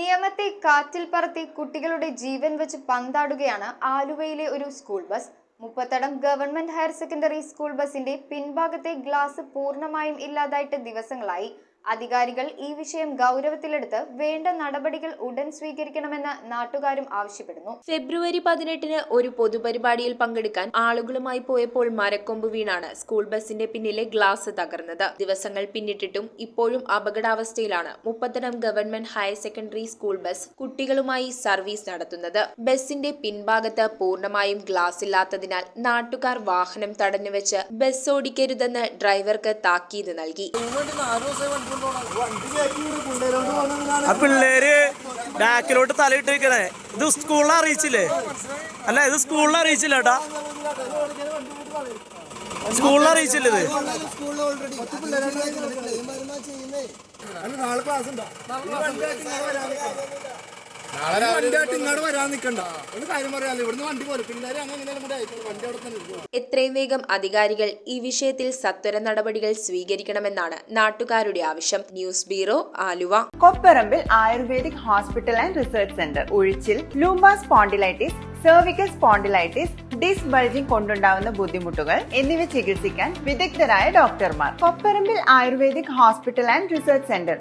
നിയമത്തെ കാറ്റിൽ പറത്തി കുട്ടികളുടെ ജീവൻ വെച്ച് പന്താടുകയാണ് ആലുവയിലെ ഒരു school bus. Muppathadam government higher secondary school ബസിന്റെ പിൻഭാഗത്തെ ഗ്ലാസ് പൂർണ്ണമായും ഇല്ലാതായിട്ട് ദിവസങ്ങളായി. അധികാരികൾ ഈ വിഷയം ഗൗരവത്തിലെടുത്ത് വേണ്ട നടപടികൾ ഉടൻ സ്വീകരിക്കണമെന്ന് നാട്ടുകാരും ആവശ്യപ്പെടുന്നു. ഫെബ്രുവരി 18-ന് ഒരു പൊതുപരിപാടിയിൽ പങ്കെടുക്കാൻ ആളുകളുമായി പോയപ്പോൾ മരക്കൊമ്പ് വീണാണ് സ്കൂൾ ബസിന്റെ പിന്നിലെ ഗ്ലാസ് തകർന്നത്. ദിവസങ്ങൾ പിന്നിട്ടിട്ടും ഇപ്പോഴും അപകടാവസ്ഥയിലാണ് Muppathadam government higher secondary school bus കുട്ടികളുമായി സർവീസ് നടത്തുന്നത്. ബസിന്റെ പിൻഭാഗത്ത് പൂർണ്ണമായും ഗ്ലാസ് ഇല്ലാത്തതിനാൽ നാട്ടുകാർ വാഹനം തടഞ്ഞുവെച്ച് ബസ് ഓടിക്കരുതെന്ന് ഡ്രൈവർക്ക് താക്കീത് നൽകി. ആ പിള്ളേര് ബാക്കിലോട്ട് തലയിട്ട് വെക്കണേ. ഇത് സ്കൂളിൽ അറിയിച്ചില്ലേ? അല്ല, ഇത് സ്കൂളിൽ അറിയിച്ചില്ല കേട്ടാ. സ്കൂളിൽ അറിയിച്ചില്ല ഇത്. എത്രയും വേഗം അധികാരികൾ ഈ വിഷയത്തിൽ സത്വര നടപടികൾ സ്വീകരിക്കണമെന്നാണ് നാട്ടുകാരുടെ ആവശ്യം. News bureau, Aluva. Kopparambil ayurvedic hospital and research centre. ഉഴിച്ചിൽ, lumbar spondylitis, cervical spondylitis, disc bulging കൊണ്ടുണ്ടാവുന്ന ബുദ്ധിമുട്ടുകൾ എന്നിവ ചികിത്സിക്കാൻ വിദഗ്ധരായ ഡോക്ടർമാർ. Kopparambil ayurvedic hospital and research centre,